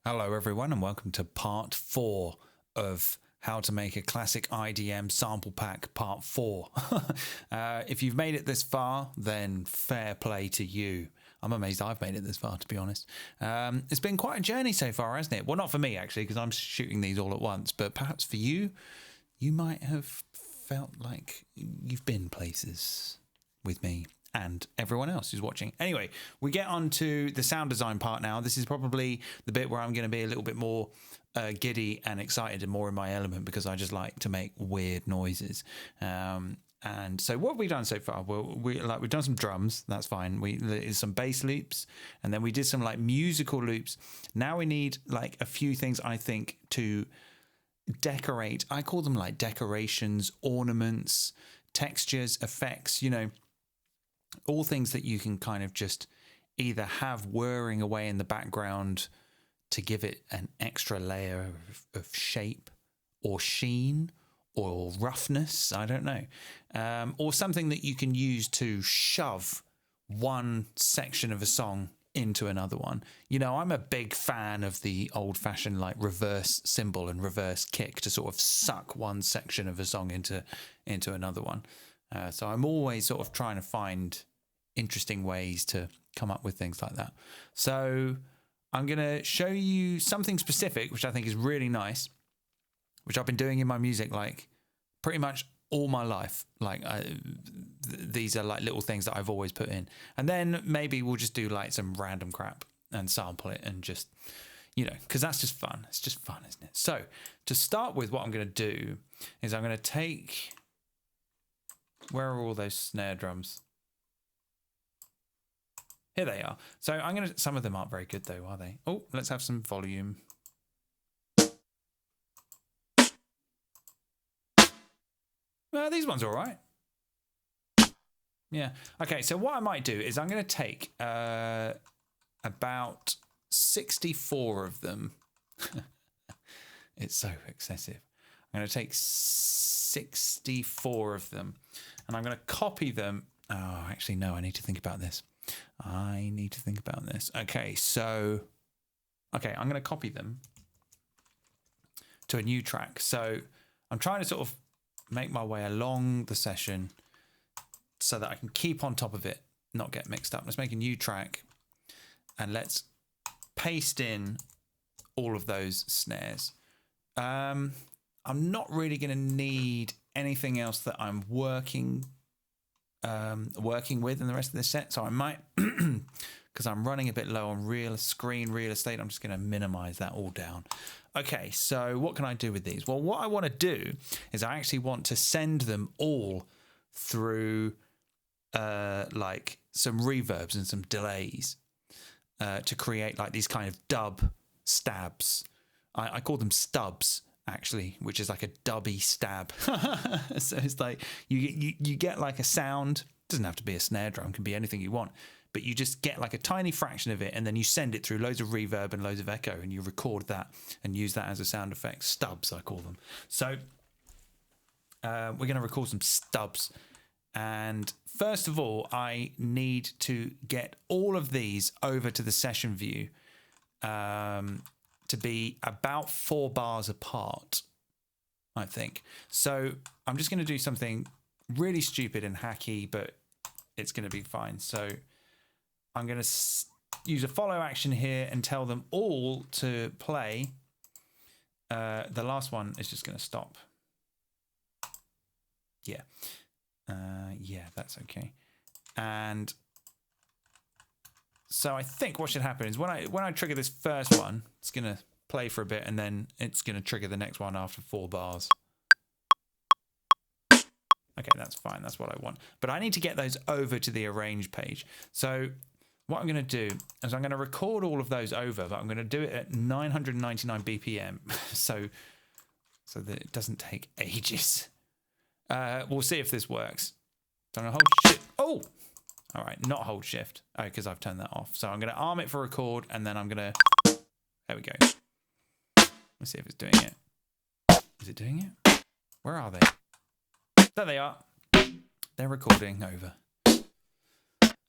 Hello everyone and welcome to part 4 of how to make a classic IDM sample pack part 4. If you've made it this far, then fair play to you. I'm amazed I've made it this far, to be honest. It's been quite a journey so far, hasn't it? Well, not for me actually, because I'm shooting these all at once, but perhaps for you, you might have felt like you've been places with me and everyone else who's watching. Anyway, we get on to the sound design part now. This is probably the bit where I'm going to be a little bit more giddy and excited and more in my element, because I just like to make weird noises. And so what have we done so far? Well, we've done some drums. That's fine. There's some bass loops, and then we did some like musical loops. Now we need like a few things, I think, to decorate. I call them like decorations, ornaments, textures, effects, you know, all things that you can kind of just either have whirring away in the background to give it an extra layer of shape or sheen or roughness, I don't know, or something that you can use to shove one section of a song into another one. You know, I'm a big fan of the old-fashioned like reverse cymbal and reverse kick to sort of suck one section of a song into another one. So I'm always sort of trying to find interesting ways to come up with things like that. So I'm going to show you something specific, which I think is really nice, which I've been doing in my music like pretty much all my life. Like these are like little things that I've always put in. And then maybe we'll just do like some random crap and sample it and just, you know, because that's just fun. It's just fun, isn't it? So to start with, what I'm going to do is I'm going to take... Where are all those snare drums? Here they are. So I'm going to... Some of them aren't very good though, are they? Oh, let's have some volume. Well, these ones are all right. Yeah. Okay, so what I might do is I'm going to take about 64 of them. It's so excessive. I'm going to take 64 of them and I'm going to copy them. Oh, actually, no, I need to think about this. Okay, so, okay, I'm going to copy them to a new track. So I'm trying to sort of make my way along the session so that I can keep on top of it, not get mixed up. Let's make a new track and let's paste in all of those snares. I'm not really going to need anything else that I'm working with in the rest of the set, so I might, because I'm running a bit low on screen real estate, I'm just going to minimize that all down. Okay, so what can I do with these? Well, what I want to do is I actually want to send them all through like some reverbs and some delays to create like these kind of dub stabs. I call them stubs, actually, which is like a dubby stab. So it's like you get like a sound. It doesn't have to be a snare drum, can be anything you want, but you just get like a tiny fraction of it and then you send it through loads of reverb and loads of echo and you record that and use that as a sound effect. Stubs, I call them. So we're going to record some stubs, and first of all I need to get all of these over to the session view to be about 4 bars apart, I think. So I'm just going to do something really stupid and hacky, but it's going to be fine. So I'm going to use a follow action here and tell them all to play. The last one is just going to stop. Yeah. Yeah, that's okay. And so I think what should happen is when I trigger this first one, it's going to play for a bit and then it's going to trigger the next one after 4 bars. Okay, that's fine. That's what I want. But I need to get those over to the arrange page. So what I'm going to do is I'm going to record all of those over, but I'm going to do it at 999 BPM so that it doesn't take ages. We'll see if this works. Don't hold shift. Oh! All right, not hold shift. Oh, because I've turned that off. So I'm going to arm it for record, and then I'm going to... There we go. Let's see if it's doing it. Is it doing it? Where are they? There they are. They're recording over.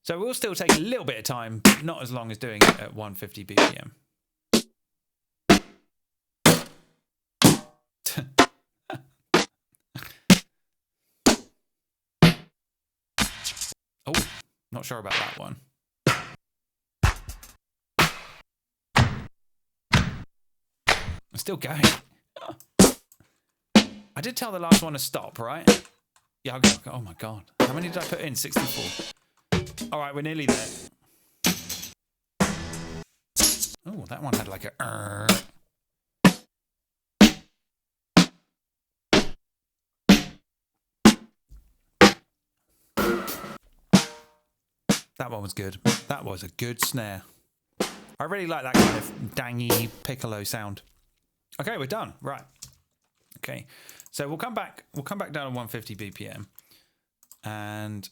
So we'll still take a little bit of time, but not as long as doing it at 150 BPM. Not sure about that one. I'm still going. I did tell the last one to stop, right? Yeah, I'll go. Oh my God. How many did I put in? 64. All right, we're nearly there. Oh, that one had like a... That one was good. That was a good snare. I really like that kind of dangy piccolo sound. Okay, we're done. Right. Okay. So we'll come back down to 150 BPM. And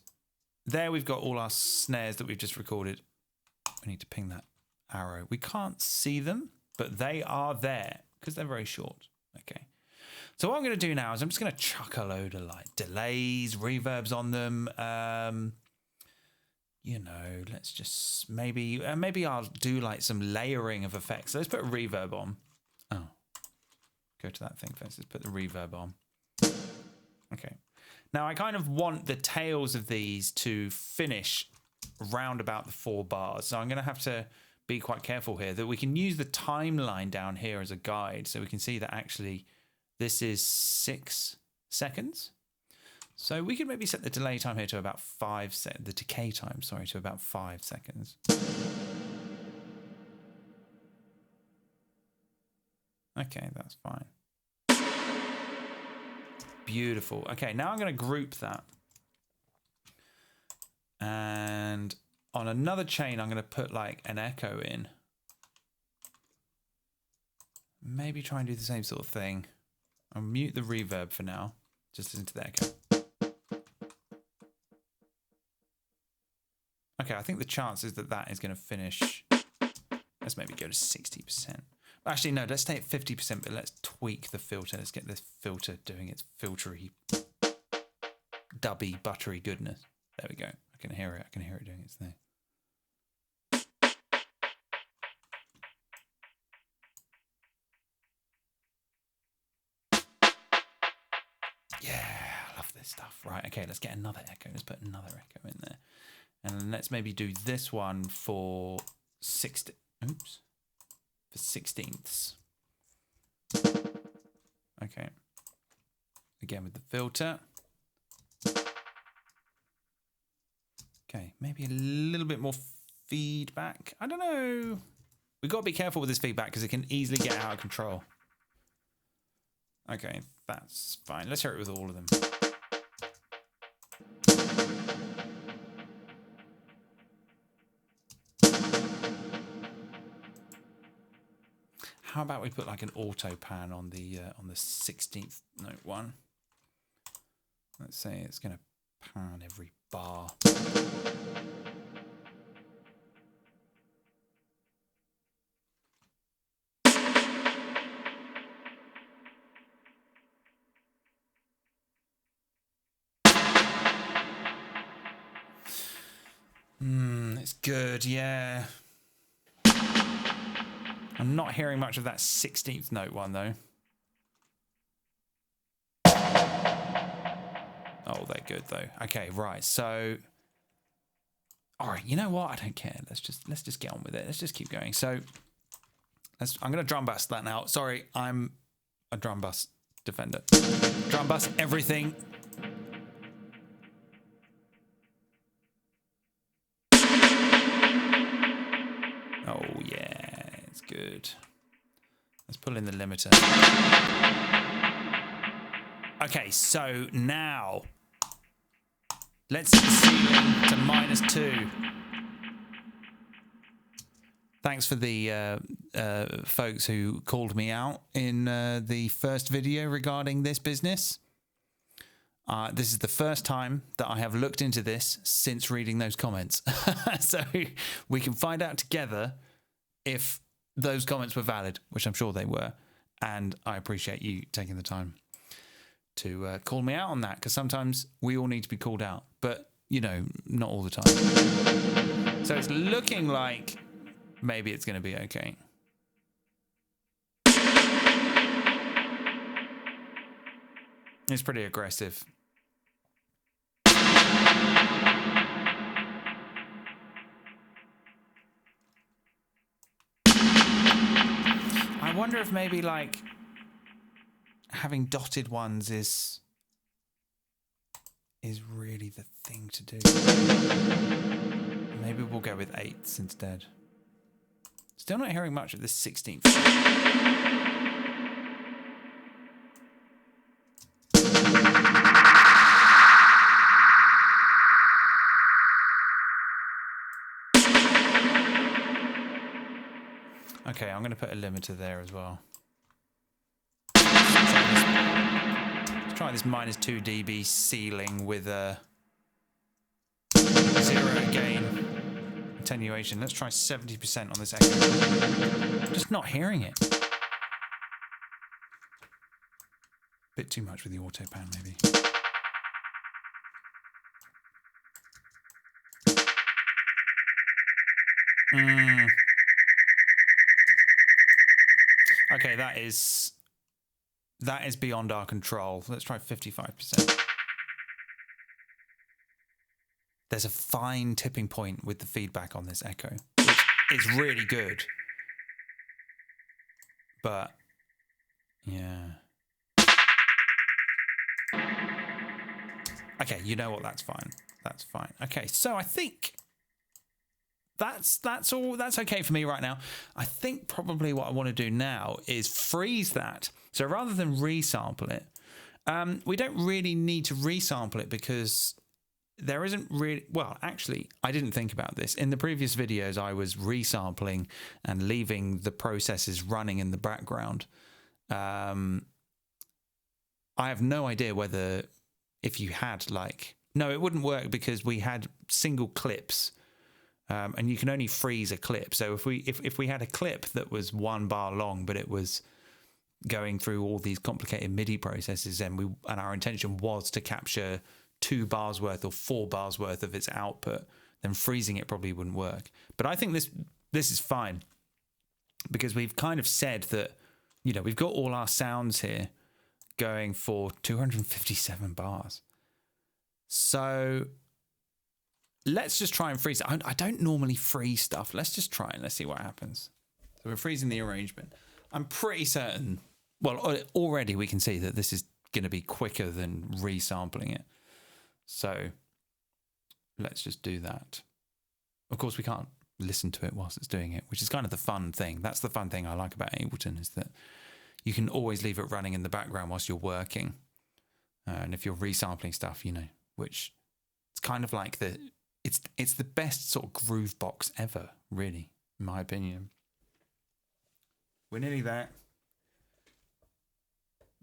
there we've got all our snares that we've just recorded. We need to ping that arrow. We can't see them, but they are there because they're very short. Okay. So what I'm going to do now is I'm just going to chuck a load of like delays, reverbs on them. You know, let's just maybe I'll do like some layering of effects. So let's put a reverb on. Oh, go to that thing first. Let's put the reverb on. Okay. Now I kind of want the tails of these to finish round about the 4 bars. So I'm going to have to be quite careful here that we can use the timeline down here as a guide. So we can see that actually this is 6 seconds. So we could maybe set the delay time here to about 5 seconds, the decay time, sorry, to about 5 seconds. Okay, that's fine. Beautiful. Okay, now I'm going to group that. And on another chain, I'm going to put like an echo in. Maybe try and do the same sort of thing. I'll mute the reverb for now. Just listen to the echo. Okay, I think the chances that that is going to finish. Let's maybe go to 60%. Actually, no, let's stay at 50%, but let's tweak the filter. Let's get this filter doing its filtery, dubby, buttery goodness. There we go. I can hear it. I can hear it doing its thing. Yeah, I love this stuff. Right, okay, let's get another echo. Let's put another echo in there. And let's maybe do this one for 16ths. Okay. Again with the filter. Okay, maybe a little bit more feedback. I don't know. We've got to be careful with this feedback because it can easily get out of control. Okay, that's fine. Let's hear it with all of them. How about we put like an auto pan on the 16th note one? Let's say it's going to pan every bar. It's good, yeah. I'm not hearing much of that 16th note one, though. Oh, they're good, though. Okay, right. So, all right. You know what? I don't care. Let's just get on with it. Let's just keep going. So, I'm going to drum bust that now. Sorry, I'm a drum bust defender. Drum bust everything. Oh, yeah. It's good. Let's pull in the limiter. Okay, so now let's set the ceiling to -2. Thanks for the folks who called me out in the first video regarding this business. This is the first time that I have looked into this since reading those comments. So we can find out together if those comments were valid, which I'm sure they were. And I appreciate you taking the time to call me out on that, because sometimes we all need to be called out, but, you know, not all the time. So it's looking like maybe it's going to be okay. It's pretty aggressive. wonder if maybe like having dotted ones is really the thing to do. Maybe we'll go with 8s instead. Still not hearing much of this 16th. Okay, I'm going to put a limiter there as well. Let's try this -2 dB ceiling with a 0 gain attenuation. Let's try 70% on this echo. Just not hearing it. Bit too much with the auto pan, maybe. Okay, that is beyond our control. Let's try 55%. There's a fine tipping point with the feedback on this echo. It's really good. But yeah. Okay, you know what? That's fine. That's fine. Okay, so I think that's all. That's okay for me right now. I think probably what I want to do now is freeze that. So rather than resample it, we don't really need to resample it because there isn't really. Well, actually, I didn't think about this. In the previous videos, I was resampling and leaving the processes running in the background. I have no idea whether if you had like no, it wouldn't work because we had single clips. And you can only freeze a clip. So if we had a clip that was 1 bar long, but it was going through all these complicated MIDI processes, and our intention was to capture 2 bars worth or 4 bars worth of its output, then freezing it probably wouldn't work. But I think this is fine because we've kind of said that, you know, we've got all our sounds here going for 257 bars. So let's just try and freeze it. I don't normally freeze stuff. Let's just try and let's see what happens. So we're freezing the arrangement. I'm pretty certain, well, already we can see that this is going to be quicker than resampling it. So let's just do that. Of course, we can't listen to it whilst it's doing it, which is kind of the fun thing. That's the fun thing I like about Ableton is that you can always leave it running in the background whilst you're working. And if you're resampling stuff, you know, which it's kind of like it's the best sort of groove box ever, really, in my opinion. We're nearly there.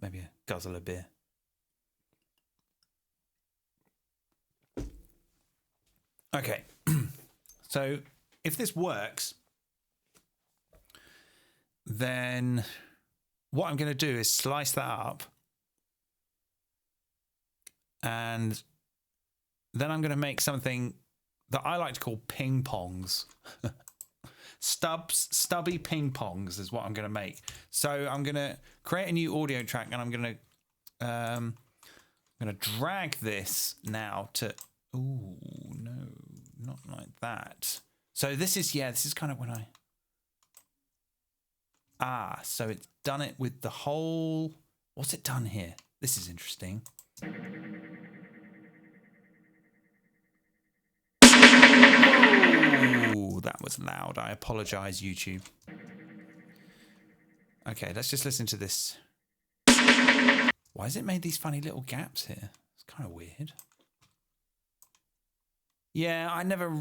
Maybe a guzzle of beer. Okay, so if this works, then what I'm going to do is slice that up, and then I'm going to make something that I like to call ping-pongs. Stubby ping-pongs is what I'm going to make. So I'm going to create a new audio track, and I'm going to drag this now to. Ooh, no, not like that. So this is kind of when so it's done it with the whole. What's it done here? This is interesting. That was loud. I apologize, YouTube. Okay, let's just listen to this. Why has it made these funny little gaps here? It's kind of weird. Yeah, I never...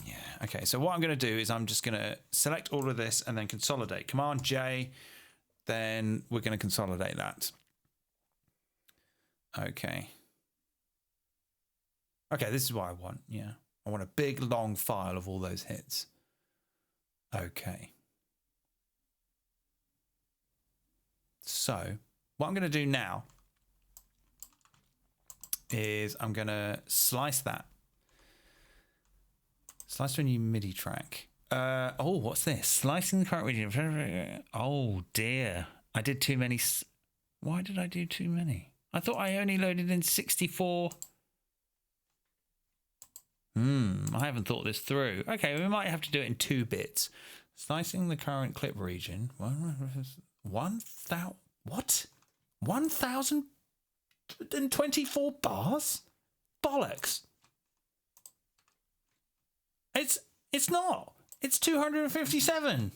Yeah, okay, so what I'm going to do is I'm just going to select all of this and then consolidate. Command J, then we're going to consolidate that. Okay. Okay, this is what I want, yeah. I want a big, long file of all those hits. Okay. So, what I'm going to do now is I'm going to slice that. Slice to a new MIDI track. Oh, what's this? Slicing the current region. Oh, dear. I did too many. Why did I do too many? I thought I only loaded in 64... I haven't thought this through. Okay, we might have to do it in 2 bits. Slicing the current clip region. 1,000 what? 1,024 bars? Bollocks. It's not. It's 257.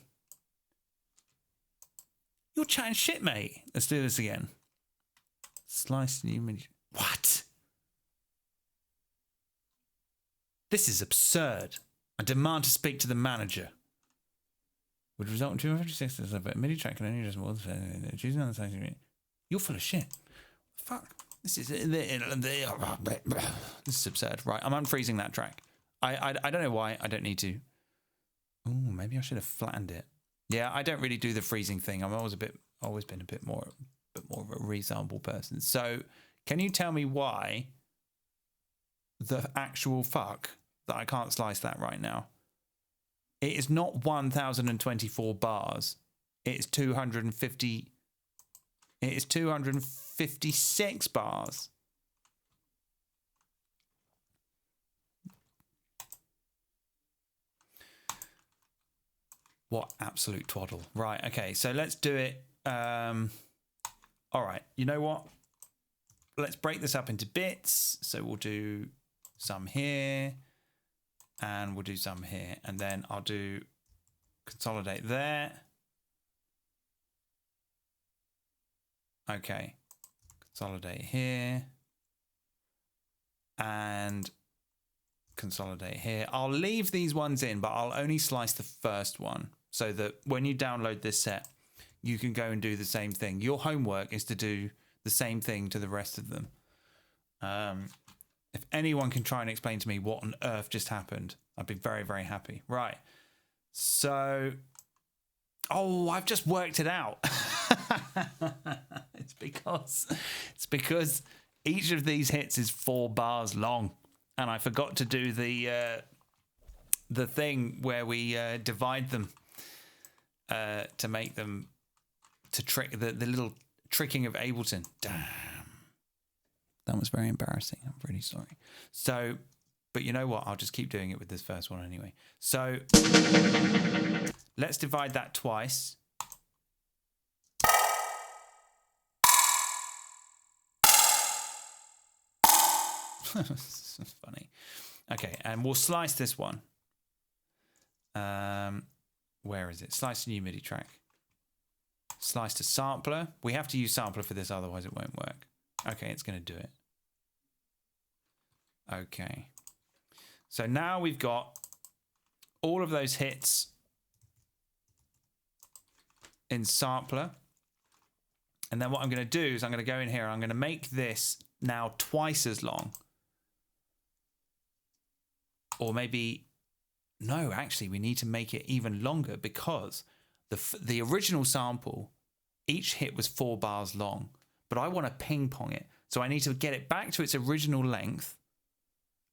You're chatting shit, mate. Let's do this again. Slice new image. What? This is absurd. I demand to speak to the manager. Would result in 256 but MIDI track can only just more than choosing on the side. You're full of shit. Fuck. This is absurd. Right, I'm unfreezing that track. I don't know why. I don't need to. Oh, maybe I should have flattened it. Yeah, I don't really do the freezing thing. I'm always been a bit more of a resample person. So, can you tell me why the actual fuck that I can't slice that right now? It is not 1,024 bars. It's 250. It is 256 bars. What absolute twaddle. Right, okay, so let's do it. All right, you know what? Let's break this up into bits. So we'll do some here, and we'll do some here, and then I'll do consolidate there. Okay, consolidate here, and consolidate here. I'll leave these ones in, but I'll only slice the first one so that when you download this set, you can go and do the same thing. Your homework is to do the same thing to the rest of them. If anyone can try and explain to me what on earth just happened, I'd be very, very happy. Right. So, oh, I've just worked it out. It's because each of these hits is 4 bars long. And I forgot to do the thing where we divide them to make them to trick the little tricking of Ableton. Damn, that was very embarrassing. I'm really sorry. So, but you know what? I'll just keep doing it with this first one anyway. So let's divide that twice. That's funny. Okay, and we'll slice this one. Where is it? Slice a new MIDI track. Slice to sampler. We have to use sampler for this, otherwise it won't work. Okay, it's going to do it. Okay. So now we've got all of those hits in sampler. And then what I'm going to do is I'm going to go in here and I'm going to make this now twice as long. Or maybe, no, actually, we need to make it even longer because the original sample, each hit was 4 bars long, but I want to ping pong it. So I need to get it back to its original length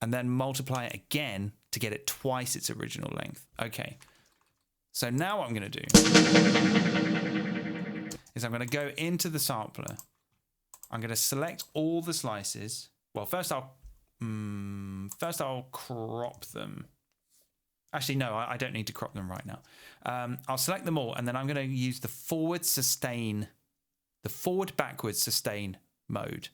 and then multiply it again to get it twice its original length. Okay. So now what I'm going to do is I'm going to go into the sampler. I'm going to select all the slices. Well, first I'll crop them. Actually, no, I don't need to crop them right now. I'll select them all, and then I'm going to use the forward backwards sustain mode.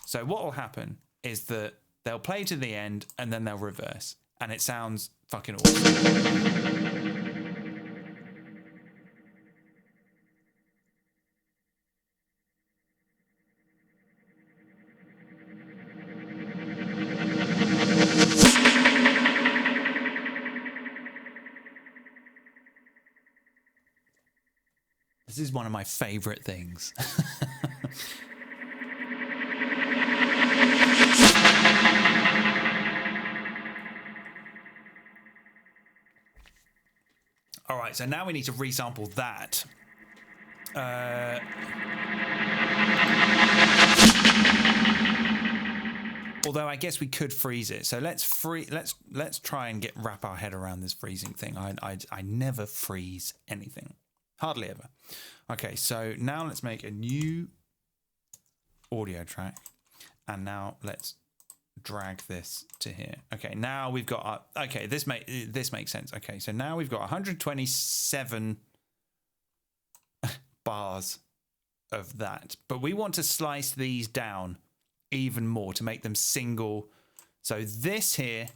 So what will happen is that they'll play to the end, and then they'll reverse, and it sounds fucking awesome. This is one of my favorite things. All right, so now we need to resample that. Although I guess we could freeze it. So let's try and wrap our head around this freezing thing. I never freeze anything. Hardly ever. Okay, so now let's make a new audio track. And now let's drag this to here. Okay, now we've got okay, this makes sense. Okay, so now we've got 127 bars of that, but we want to slice these down even more to make them single. So this here,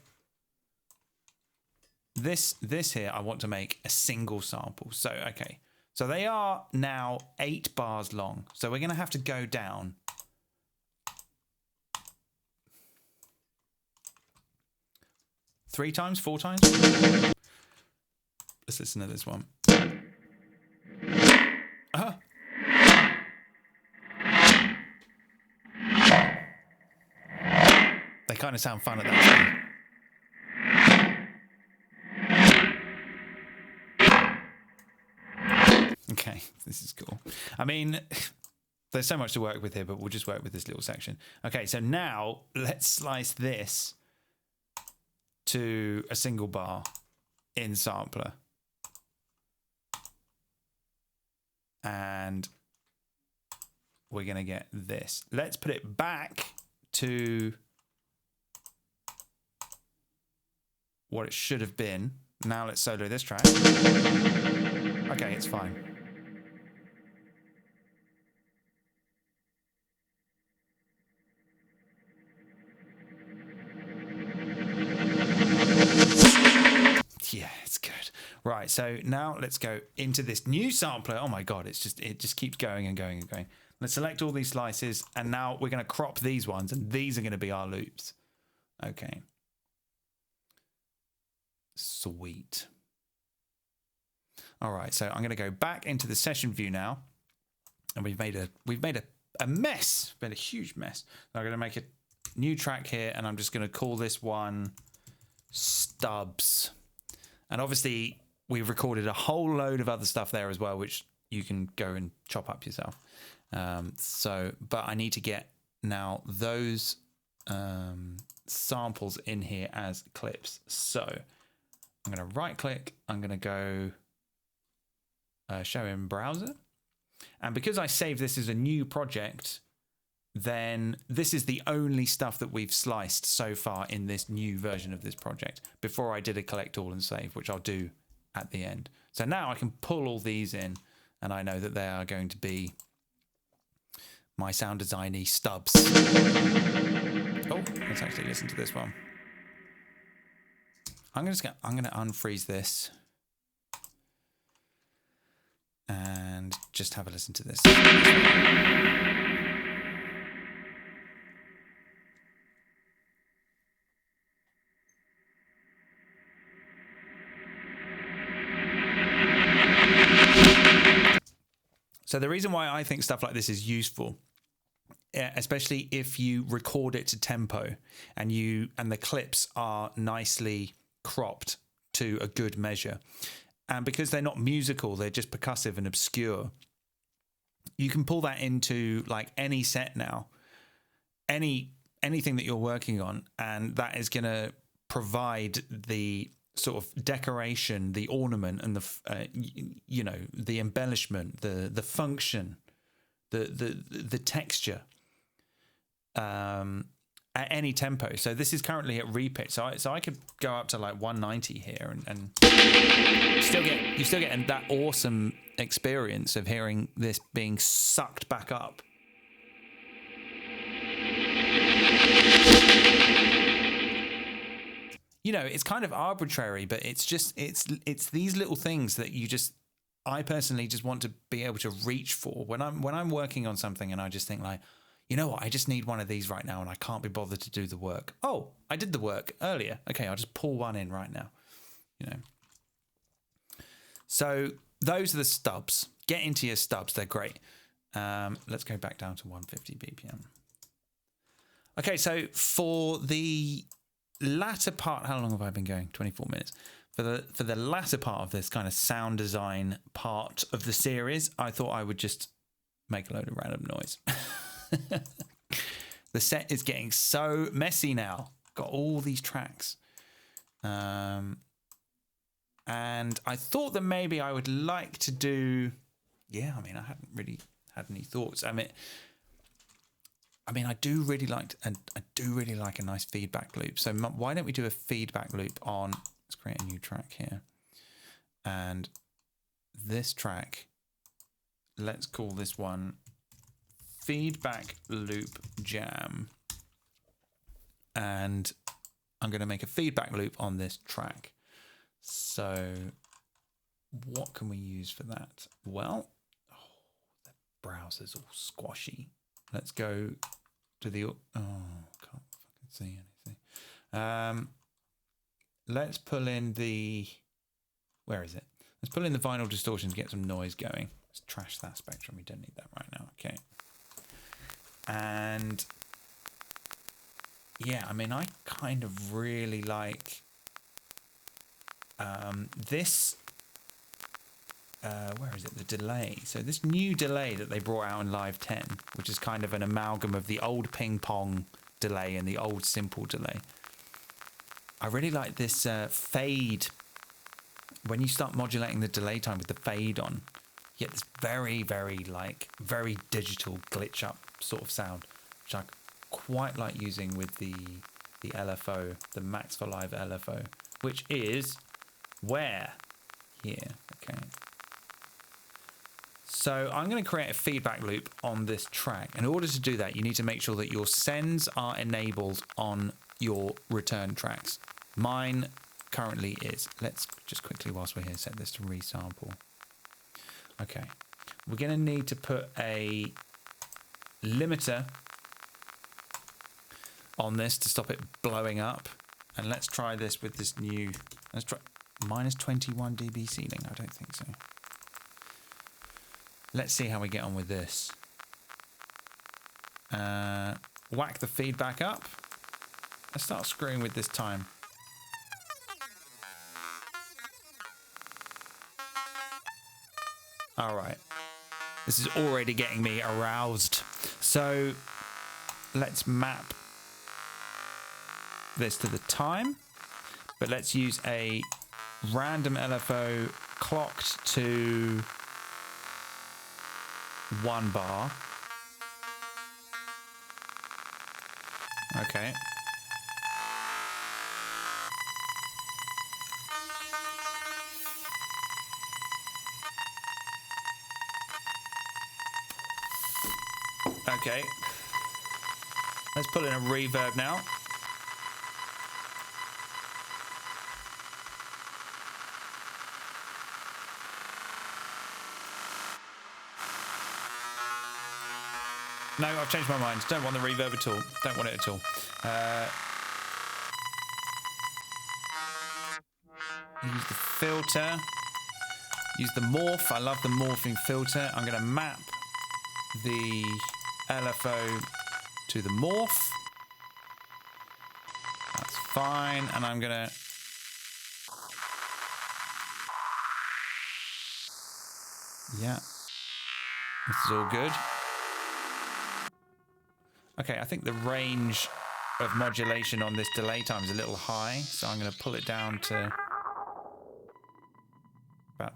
this here, I want to make a single sample. So okay, so they are now 8 bars long, so we're gonna have to go down 3 times, 4 times. Let's listen to this one. They kind of sound fun at that speed. Okay, this is cool. I mean, there's so much to work with here, but we'll just work with this little section. Okay, so now let's slice this to a single bar in sampler. And we're going to get this. Let's put it back to what it should have been. Now let's solo this track. Okay, it's fine. Yeah, it's good. Right, so now let's go into this new sampler. Oh my God, it just keeps going and going and going. Let's select all these slices, and now we're going to crop these ones, and these are going to be our loops. Okay. Sweet. All right, so I'm going to go back into the session view now, and we've made a mess, made a huge mess. So I'm going to make a new track here, and I'm just going to call this one Stubs. And obviously, we've recorded a whole load of other stuff there as well, which you can go and chop up yourself. But I need to get now those samples in here as clips. So I'm going to right click. I'm going to go show in browser. And because I saved this as a new project, then this is the only stuff that we've sliced so far in this new version of this project before I did a collect all and save, which I'll do at the end. So now I can pull all these in, and I know that they are going to be my sound designy stubs. Oh, let's actually listen to this one. I'm going to unfreeze this and just have a listen to this. So the reason why I think stuff like this is useful, especially if you record it to tempo and the clips are nicely cropped to a good measure, and because they're not musical, they're just percussive and obscure, you can pull that into like any set now, anything that you're working on, and that is going to provide the sort of decoration, the ornament, and the embellishment, the function, the texture at any tempo. So this is currently at repitch, so I could go up to like 190 here and you still get that awesome experience of hearing this being sucked back up. You know, it's kind of arbitrary, but it's these little things that I personally just want to be able to reach for when I'm working on something, and I just think like, you know what, I just need one of these right now, and I can't be bothered to do the work. Oh, I did the work earlier. Okay, I'll just pull one in right now. You know. So those are the stubs. Get into your stubs; they're great. Let's go back down to 150 BPM. Okay, so for the latter part, how long have I been going? 24 minutes. For the latter part of this kind of sound design part of the series, I thought I would just make a load of random noise. The set is getting so messy now. Got all these tracks. And I thought that maybe I would like to do... Yeah, I mean, I hadn't really had any thoughts. I mean, I mean, I do really like a nice feedback loop. So why don't we do a feedback loop on? Let's create a new track here, and this track. Let's call this one feedback loop jam, and I'm going to make a feedback loop on this track. So what can we use for that? Well, the browser's all squashy. Let's go to the, can't fucking see anything. Let's pull in the, where is it? Let's pull in the vinyl distortion to get some noise going. Let's trash that spectrum. We don't need that right now. Okay. And yeah, I mean, I kind of really like this, where is it? The delay. So this new delay that they brought out in Live 10, which is kind of an amalgam of the old ping pong delay and the old simple delay. I really like this fade. When you start modulating the delay time with the fade on, you get this very, very digital glitch up sort of sound, which I quite like using with the LFO, the Max for Live LFO, which is where? Here, okay. So I'm going to create a feedback loop on this track. In order to do that, you need to make sure that your sends are enabled on your return tracks. Mine currently is. Let's just quickly, whilst we're here, set this to resample. Okay, we're going to need to put a limiter on this to stop it blowing up. And let's try this with this new, let's try minus 21 dB ceiling. I don't think so. Let's see how we get on with this. Whack the feedback up. Let's start screwing with this time. All right. This is already getting me aroused. So let's map this to the time, but let's use a random LFO clocked to 1 bar. Okay. Okay. Let's put in a reverb now. No, I've changed my mind. Don't want the reverb at all. Don't want it at all. Use the filter. Use the morph. I love the morphing filter. I'm going to map the LFO to the morph. That's fine. And I'm going to... Yeah. This is all good. Okay, I think the range of modulation on this delay time is a little high, so I'm going to pull it down to about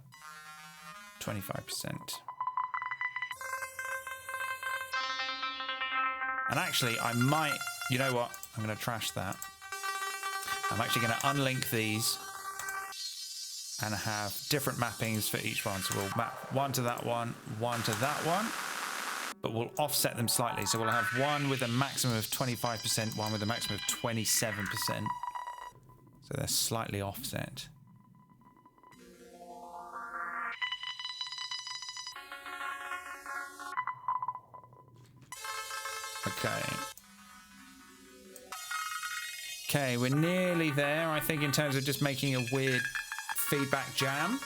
25%. And actually, I might, you know what? I'm going to trash that. I'm actually going to unlink these and have different mappings for each one. So we'll map one to that one to that one. But we'll offset them slightly. So we'll have one with a maximum of 25%, one with a maximum of 27%. So they're slightly offset. Okay. Okay, we're nearly there, I think, in terms of just making a weird feedback jam.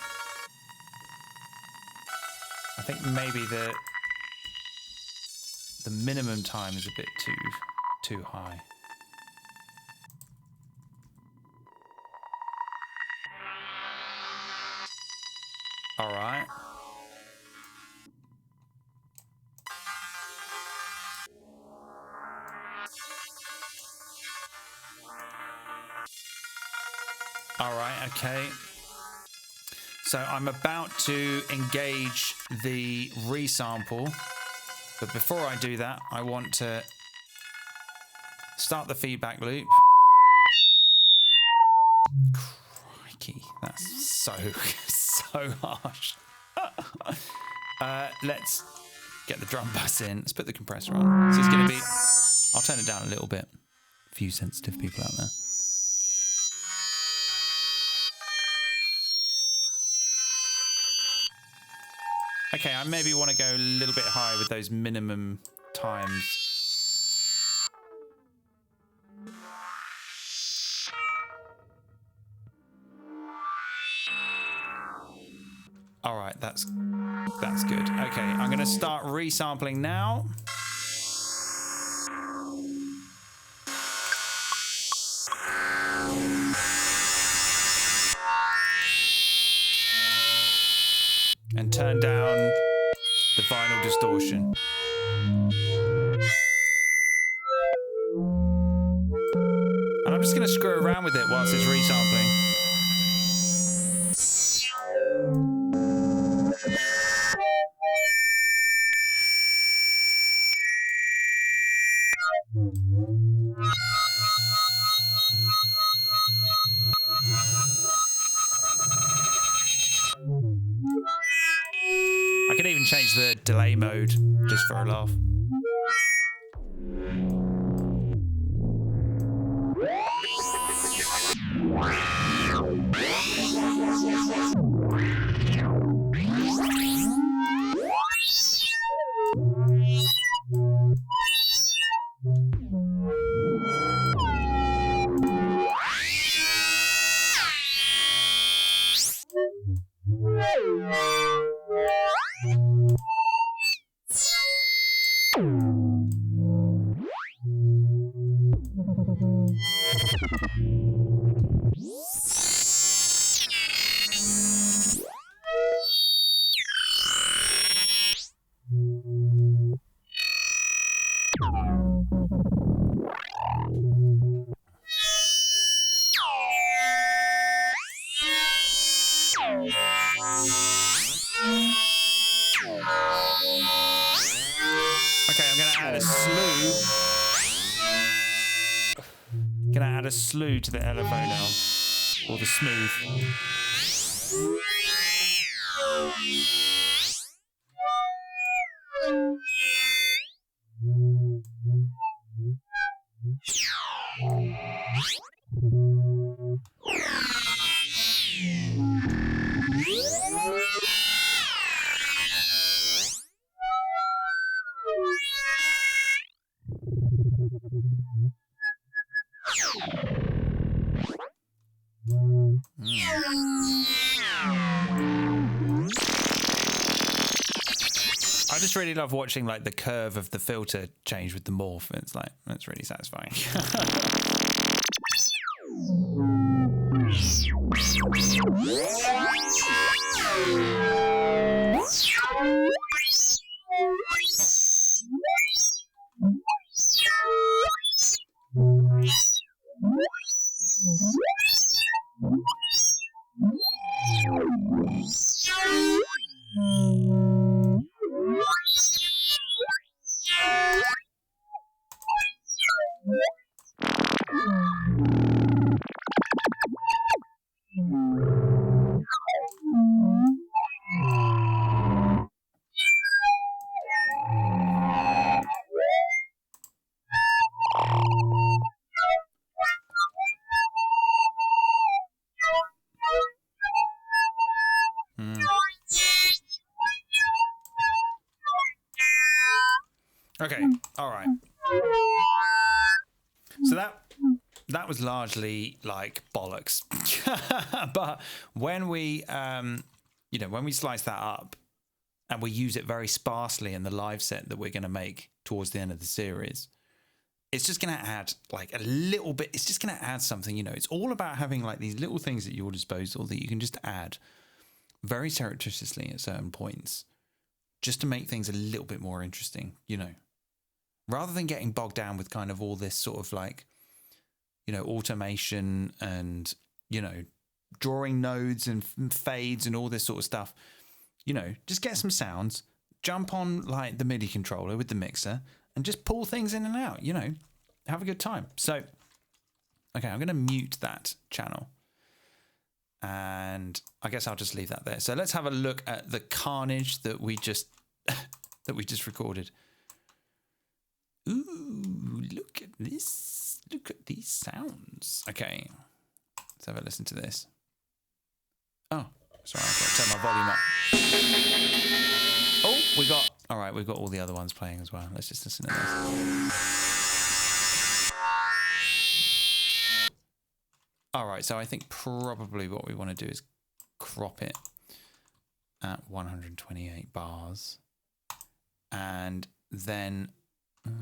I think maybe the minimum time is a bit too high. All right. All right, okay. So I'm about to engage the resample. But before I do that, I want to start the feedback loop. Crikey, that's so harsh. Let's get the drum bus in. Let's put the compressor on. So it's going to be, I'll turn it down a little bit. A few sensitive people out there. Okay, I maybe want to go a little bit higher with those minimum times. All right, that's good. Okay, I'm going to start resampling now. And turn down the vinyl distortion. And I'm just going to screw around with it whilst it's resampling. I could even change the delay mode just for a laugh. Slew to the LFO now, or the smooth. I just really love watching like the curve of the filter change with the morph. It's like, that's really satisfying. Okay, all right. So that was largely like bollocks. But when we when we slice that up and we use it very sparsely in the live set that we're going to make towards the end of the series, it's just going to add like a little bit. It's just going to add something, it's all about having like these little things at your disposal that you can just add very surreptitiously at certain points just to make things a little bit more interesting, rather than getting bogged down with kind of all this sort of like, automation and, drawing nodes and fades and all this sort of stuff. Just get some sounds, jump on like the MIDI controller with the mixer and just pull things in and out, have a good time. So, okay, I'm going to mute that channel. And I guess I'll just leave that there. So let's have a look at the carnage that we just recorded. Ooh, look at this. Look at these sounds. Okay, let's have a listen to this. Oh, sorry, I've got to turn my volume up. Oh, we've got all the other ones playing as well. Let's just listen to this. All right, so I think probably what we want to do is crop it at 128 bars. And then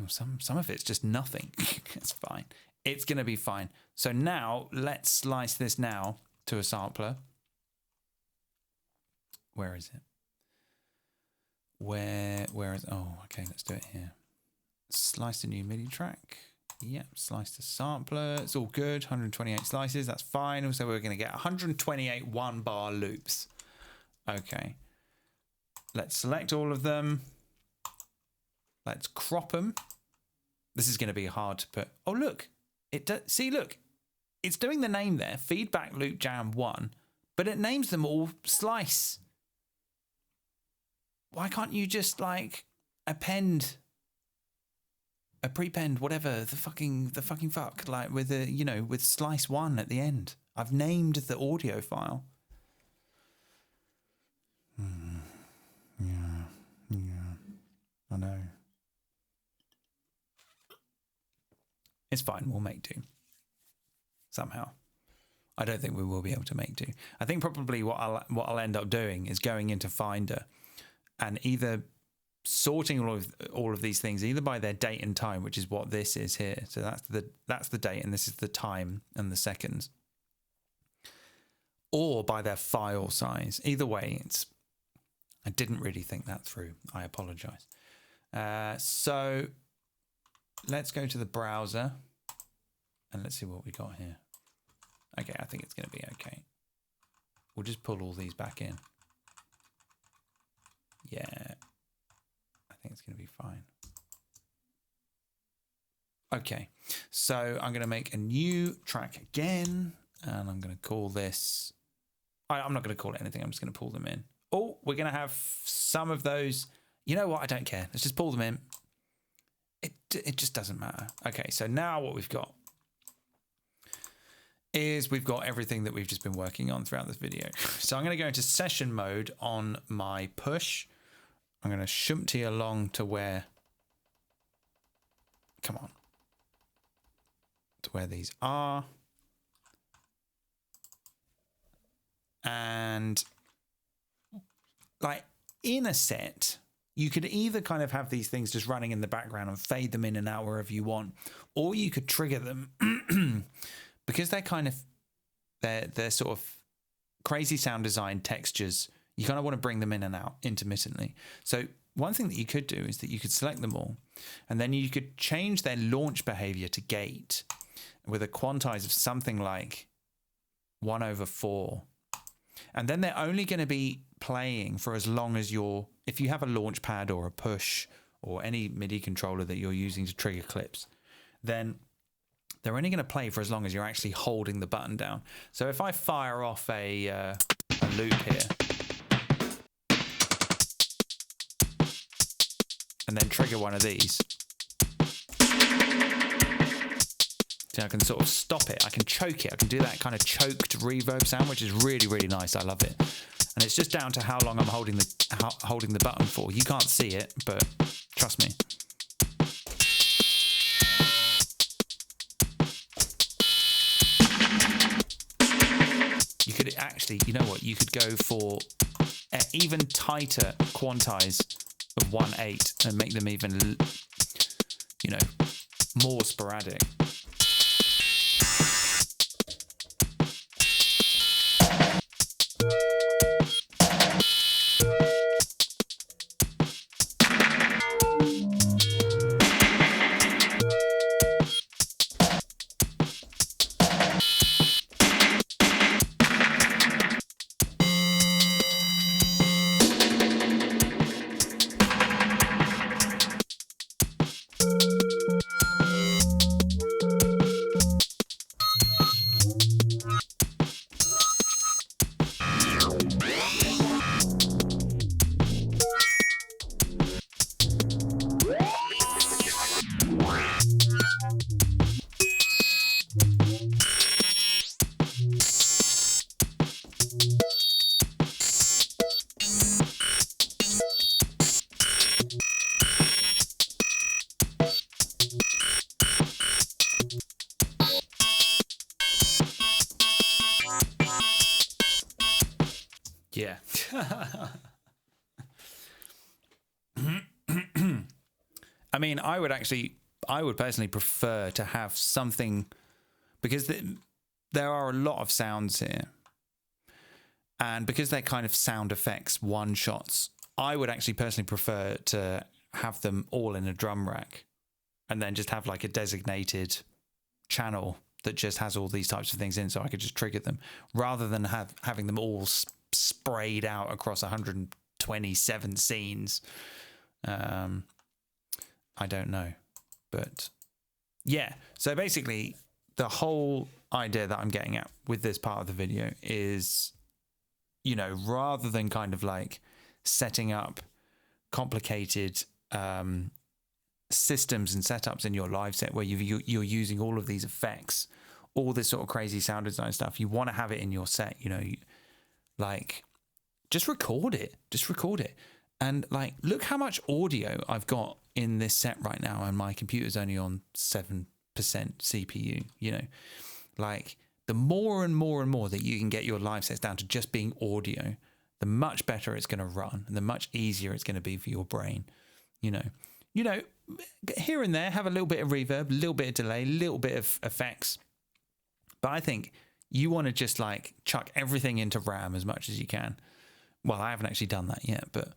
some of it's just nothing. It's fine. It's going to be fine. So now let's slice this now to a sampler. Where is it? Where is, oh, okay, let's do it here. Slice a new MIDI track. Yep, slice the sampler. It's all good. 128 slices, that's fine. Also, we're going to get 128 one-bar loops. Okay. Let's select all of them. Let's crop them. This is going to be hard to put. Oh, look. See, look. It's doing the name there, Feedback Loop Jam 1, but it names them all Slice. Why can't you just, like, prepend, whatever, the fucking fuck, like with a, you know, with Slice 1 at the end. I've named the audio file. Yeah, I know. It's fine, we'll make do. Somehow. I don't think we will be able to make do. I think probably what I'll end up doing is going into Finder and either sorting all of these things either by their date and time, which is what this is here. So that's the date and this is the time and the seconds. Or by their file size. Either way, I didn't really think that through. I apologize. So let's go to the browser and let's see what we got here. Okay, I think it's going to be okay. We'll just pull all these back in. Yeah, I think it's going to be fine. Okay, so I'm going to make a new track again, and I'm going to call this... I'm not going to call it anything, I'm just going to pull them in. Oh, we're going to have some of those... You know what, I don't care. Let's just pull them in. It just doesn't matter. Okay, so now what we've got is we've got everything that we've just been working on throughout this video. So I'm going to go into session mode on my push. I'm going to shumty along to where, come on, to where these are. And like in a set, you could either kind of have these things just running in the background and fade them in and out wherever you want, or you could trigger them because they're kind of, they're sort of crazy sound design textures. You kind of want to bring them in and out intermittently. So one thing that you could do is that you could select them all and then you could change their launch behavior to gate with a quantize of something like 1/4. And then they're only going to be playing for as long as if you have a launch pad or a push or any MIDI controller that you're using to trigger clips, then they're only going to play for as long as you're actually holding the button down. So if I fire off a loop here and then trigger one of these, so I can sort of stop it, I can choke it, I can do that kind of choked reverb sound, which is really, really nice. I love it. And it's just down to how long I'm holding the button for. You can't see it, but trust me. You could actually, you know what, you could go for an even tighter quantize of 1/8 and make them even, you know, more sporadic. I mean, I would personally prefer to have something, because there are a lot of sounds here. And because they're kind of sound effects, one shots, I would actually personally prefer to have them all in a drum rack and then just have like a designated channel that just has all these types of things in, so I could just trigger them rather than having them all sprayed out across 127 scenes. I don't know, but yeah. So basically the whole idea that I'm getting at with this part of the video is, you know, rather than kind of like setting up complicated systems and setups in your live set where you're using all of these effects, all this sort of crazy sound design stuff, you want to have it in your set, you know, like just record it. And like, look how much audio I've got in this set right now, and my computer's only on 7% CPU, you know, like the more and more that you can get your live sets down to just being audio, the much better it's going to run and the much easier it's going to be for your brain, you know, here and there have a little bit of reverb, a little bit of delay, a little bit of effects. But I think you want to just like chuck everything into RAM as much as you can. Well, I haven't actually done that yet, but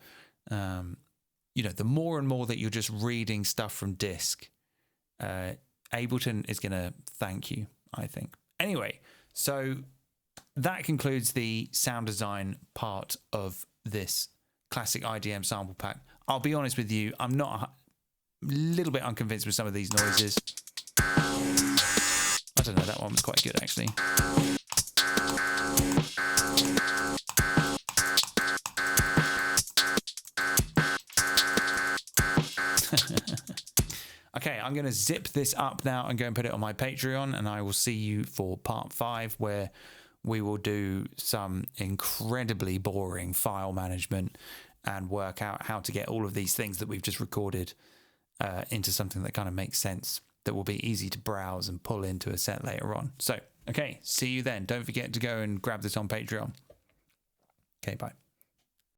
you know, the more and more that you're just reading stuff from disk, Ableton is going to thank you, I think. Anyway, so that concludes the sound design part of this classic IDM sample pack. I'll be honest with you, I'm not a little bit unconvinced with some of these noises. I don't know, that one was quite good actually. Okay, I'm going to zip this up now and go and put it on my Patreon, and I will see you for part 5, where we will do some incredibly boring file management and work out how to get all of these things that we've just recorded into something that kind of makes sense, that will be easy to browse and pull into a set later on. So, okay, see you then. Don't forget to go and grab this on Patreon. Okay, bye.